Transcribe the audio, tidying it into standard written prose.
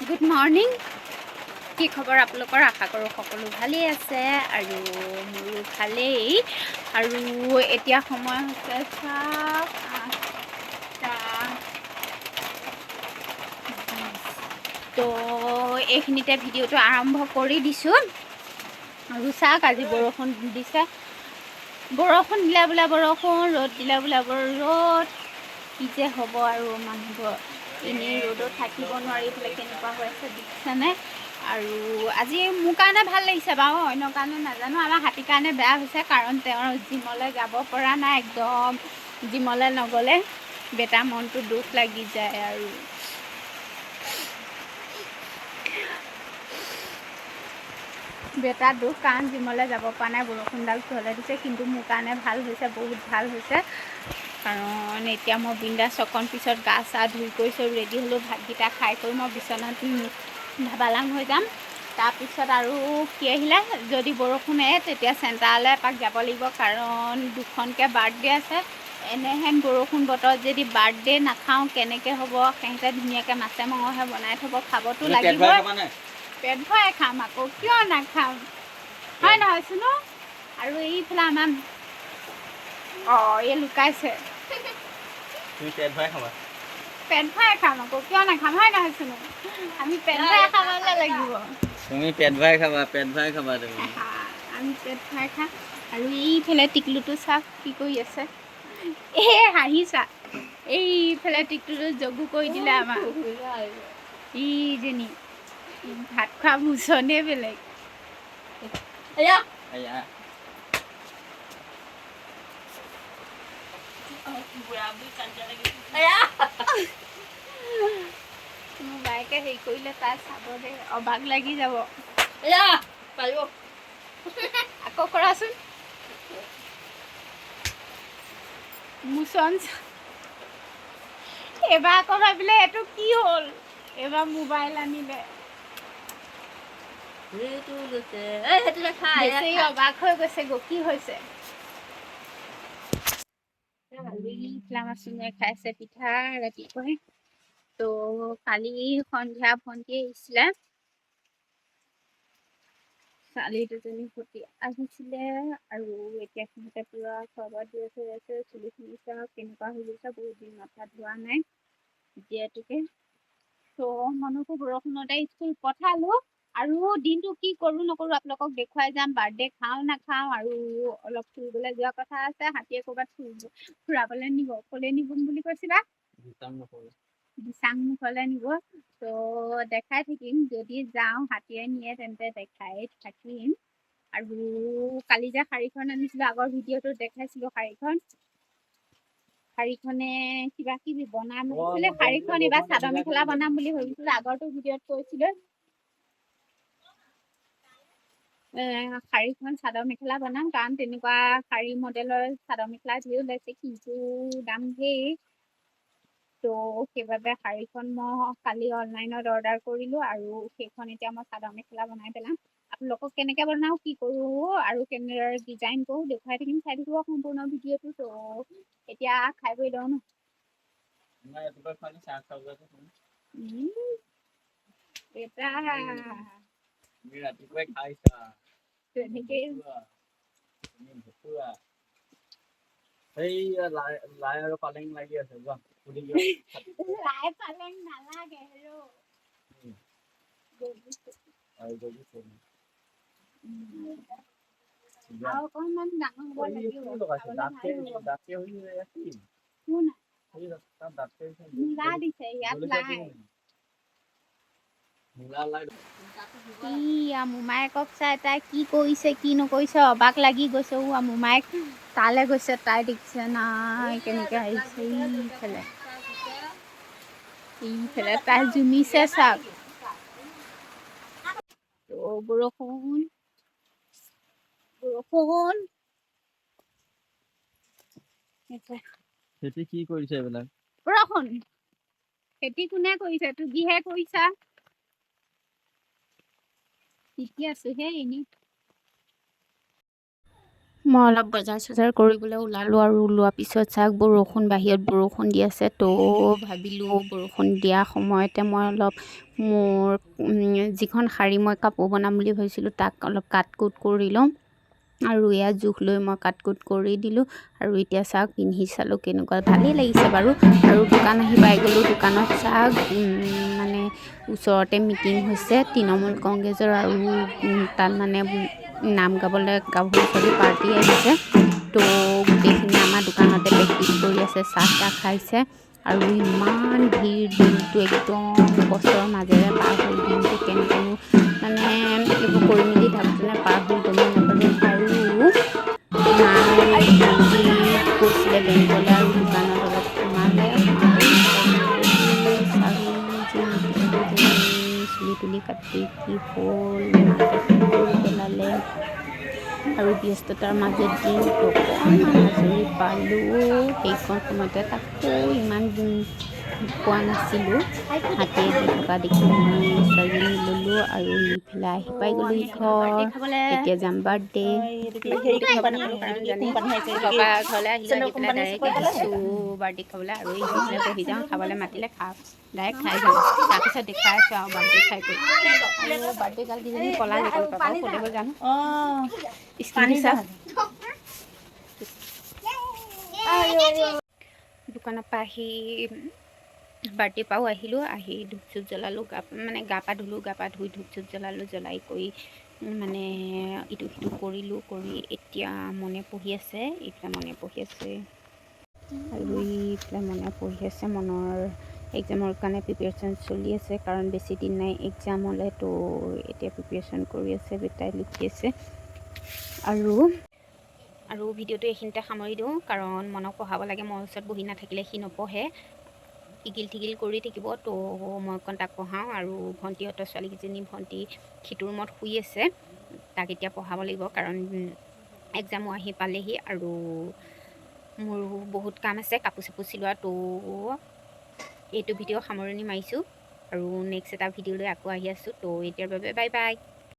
Good morning. কি খবৰ আপোনালোকৰ? আশা কৰোঁ সকলো ভালেই আছে আৰু মোৰো ভালেই। আৰু এতিয়া সময় হৈছে 8টা। তো এইখিনিতে ভিডিঅ'টো আৰম্ভ কৰি দিছোঁ। আৰু চাওক, আজি বৰষুণ দিছে। বৰষুণ দিলে বোলে বৰষুণ, ৰ'দ দিলে বোলে ৰ'দ। কি যে হ'ব আৰু মানুহবোৰ। এনেই ৰ'দত থাকিব নোৱাৰি বোলে কেনেকুৱা হৈ আছে দেখিছেনে? আৰু আজি মোৰ কাৰণে ভাল লাগিছে বাৰু, অন্য কাৰণে নাজানো। আমাৰ হাতীৰ কাৰণে বেয়া হৈছে, কাৰণ তেওঁৰ জিমলৈ যাব পৰা নাই। একদম জিমলৈ নগ'লে বেটাৰ মনটো দুখ লাগি যায়। আৰু বেটাৰ দুখ, কাৰণ জিমলৈ যাব পৰা নাই, বৰষুণডাল চলাই দিছে। কিন্তু মোৰ কাৰণে ভাল হৈছে, বহুত ভাল হৈছে। কাৰণ এতিয়া মই বিন্দাছ অকণ পিছত গা চা ধুই কৰি চব ৰেডি হ'লোঁ। ভাতকেইটা খাই কৰি মই বিচনাত ধাবালাং হৈ যাম। তাৰপিছত আৰু কি আহিলে, যদি বৰষুণ আহে তেতিয়া চেণ্টাৰলৈ এপাক যাব লাগিব, কাৰণ দুখনকৈ বাৰ্থডে আছে। এনেহেন বৰষুণ বতৰত যদি বাৰ্থডে নাখাওঁ কেনেকৈ হ'ব? সিহঁতে ধুনীয়াকৈ মাছে মঙহে বনাই থ'ব, খাবতো লাগিবই। পেট ভৰাই খাম আকৌ, কিয় নাখাম? হয় নহয় চোনো? আৰু এইফালে আমাৰ এই লুকাইছে। তুমি পেট ভৰাই খাবা? পেট ভৰাই খাম আকৌ, কিয় নাখাম? হয় নহয় চোনো? আমি পেট ভৰাই খাবলৈ লাগিব। তুমি পেট ভৰাই খাবা, পেট ভৰাই খাবা তুমি। আমি পেট ভৰাই খাম। আৰু এইফালে টিকলুটো চাওক কি কৰি আছে। হাঁহিছা। এইফালে টিকলুটো জগু কৰি দিলে আমাৰ। ইজনী ভাত খোৱা মোচনে বেলেগ। মোৰ বাইকে হেৰি কৰিলে তাই চাব দে, অবাক লাগি যাব। আকৌ কৰাচোন। মোচন এইবাৰ আকৌ ভাবিলে এইটো কি হ'ল, এইবাৰ মোবাইল আনিলে। অবাক হৈ গৈছে গো, কি হৈছে? খাইছে পিঠা ৰাতিপুৱাই। তো কালি সন্ধিয়া ভণ্টি আহিছিলে, ছোৱালী দুজনী সতি আহিছিলে। আৰু এতিয়া সিহঁতে পুৰা খোৱা বোৱা হৈ আছে। চুলি খিনি চাওক কেনেকুৱা হৈ গৈছে, বহুত দিন মাথা ধোৱা নাই যিহেতুকে। তো মানুহকো বৰষুণতে স্কুল পঠালো। আৰু দিনটো কি কৰো নকৰো আপোনালোকক দেখুৱাই যাম। বাৰ্থডে খাওঁ নাখাওঁ, আৰু অলপ ফুৰিবলৈ যোৱা কথা আছে। হাতীয়ে ক'ৰবাত ফুৰাবলৈ নিব, ক'লে নিব বুলি কৈছিলা? দিচাংমুখলৈ নিব। তো দেখাই থাকিম, যদি যাওঁ হাতীয়ে নিয়ে তেন্তে দেখাই থাকিম। আৰু কালি যে শাড়ীখন আনিছিলো, আগৰ ভিডিঅ'টো দেখাইছিলো শাড়ীখনে কিবা কিবি বনাম আছিলে। শাড়ীখন এইবাৰ চাদৰ মেখেলা বনাম বুলি ভাবিছিলো, আগৰটো ভিডিঅ'ত কৈছিলো। শাড়ীখন চাদৰ মেখেলা বনাম, কাৰণ তেনেকুৱা শাড়ী মডেলৰ চাদৰ মেখেলা ধেৰ ওলাইছে, কিন্তু দাম ধেৰ। তো সেইবাবে শাড়ীখন মই কালি অনলাইনত অৰ্ডাৰ কৰিলো, আৰু সেইখন এতিয়া মই চাদৰ মেখেলা বনাই পেলাম। আপোনালোকক কেনেকে বনাও, কি কৰো, আৰু কেনেদৰে ডিজাইন কৰো দেখুৱাই থাকিম। চাই থাকিব সম্পূৰ্ণ ভিডিঅ'টো। তো এতিয়া খাই বৈ লওঁ ন। ৰাতিপুৱাই খাইছা তেনেকেই সেই লাই আৰু পালেং লাগি আছে। লাই পালেং নালাগে আৰু অকণমান ডাঙৰ হ'ব লাগিব, খাবলৈ ভাল হ'ব। মূলা দিছে ইয়াত লাই। মোমায়েকক চাই তাই কি কৰিছে কি নকৰিছে অবাক লাগি গৈছে। মোমায়েক তালৈ গৈছে, তাই দেখিছে নাই কেনেকে আহিছে। এইফালে তাই জুমিছে চাওক। বৰষুণ খেতি কি কৰিছে এইবিলাক? বৰষুণ খেতি কোনে কৰিছে? তুমিহে কৰিছা। শিকি আছো হে এনেই। মই অলপ বজাৰ চজাৰ কৰিবলৈ ওলালোঁ আৰু ওলোৱাৰ পিছত চাওক বৰষুণ বাহিৰত বৰষুণ দি আছে তো ভাবিলোঁ বৰষুণ দিয়া সময়তে মই অলপ মোৰ যিখন শাৰী মই কাপোৰ বনাম বুলি ভাবিছিলোঁ তাক অলপ কাট কুট কৰি ল'ম আৰু এয়া জোখ লৈ মই কাট কুট কৰি দিলোঁ আৰু এতিয়া চাওক পিন্ধি চালোঁ কেনেকুৱা ভালেই লাগিছে বাৰু আৰু দোকান আহি পাই গ'লোঁ দোকানত চাওক মানে ওচৰতে মিটিং হৈছে তৃণমূল কংগ্ৰেছৰ আৰু তাত মানে নাম গাবলৈ গাভৰু ছোৱালী পাৰ্টি আহিছে তো গোটেইখিনি আমাৰ দোকানতে প্ৰেক্টিছ কৰি আছে চাহ তাহ খাইছে আৰু ইমান ভিৰ দিনটো একদম কষ্টৰ মাজেৰে পাৰ হ'ল দিনটো কেনেকৈনো মানে এইবোৰ কৰি মেলি থাকোঁতে পাৰ হ'ল গমেই নাপালোঁ আৰু ভণ্টি গৈছিলে বেংকলৈ আৰু দোকানত অলপ সোমালে চুলি তুলি কাটি কি হ'ল মাকে ফোন কৰি পেলালে আৰু ব্যস্ততাৰ মাজত দিনটো অকণমান আজৰি পালোঁ সেইকণ সময়তে তাকো ইমান পোৱা নাছিলোঁ হাতীয়ে দি থকা দেখি মই ছোৱালীজনী ল'লোঁ আৰু নি পেলাই আহি পাই গ'লোঁ ঘৰ এতিয়া যাম বাৰ্থডে ঘৰলৈ আহিলোঁ আহি পেলাই ডাইৰেক্ট আহিছোঁ বাৰ্থডে খাবলৈ আৰু এইফালে বহি যাওঁ খাবলৈ মাতিলে ডাইৰেক্ট খাই যাওঁ তাৰপিছত দেখাই আছোঁ আৰু বাৰ্থডে খাই গৈ আৰু বাৰ্থডে গাল কিজনী পলালে ক'লৈ গ'ল জানো দোকানৰ পৰা আহি বাৰ্থডে পাও আহিলোঁ আহি ধূপ চুপ জ্বলালোঁ মানে গা পা ধুলোঁ গা পা ধুই ধূপ চুপ জ্বলালোঁ জ্বলাই কৰি মানে ইটো সিটো কৰিলোঁ কৰি এতিয়া মনে পঢ়ি আছে এইফালে মনে পঢ়ি আছে আৰু এইফালে মনে পঢ়ি আছে মনৰ এক্সামৰ কাৰণে প্ৰিপেৰেশ্যন চলি আছে কাৰণ বেছি দিন নাই এক্সামলৈ তো এতিয়া প্ৰিপেৰেশ্যন কৰি আছে বেটাই লিখি আছে আৰু ভিডিঅ'টো এইখিনিতে সামৰি দিওঁ কাৰণ মনক পঢ়াব লাগে মোৰ ওচৰত বহি নাথাকিলে সি নপঢ়ে ইগিল টিগিল কৰি থাকিব তো মই অকণ তাক পঢ়াওঁ আৰু ভণ্টিহঁতৰ ছোৱালীকেইজনী ভণ্টি সিটো ৰুমত শুই আছে তাক এতিয়া পঢ়াব লাগিব কাৰণ এক্সামো আহি পালেহি আৰু মোৰো বহুত কাম আছে কাপোৰ চাপোৰ চিলোৱা তো এইটো ভিডিঅ' সামৰণি মাৰিছোঁ আৰু নেক্সট এটা ভিডিঅ'লৈ আকৌ আহি আছোঁ তো এতিয়াৰ বাবে বাই বাই।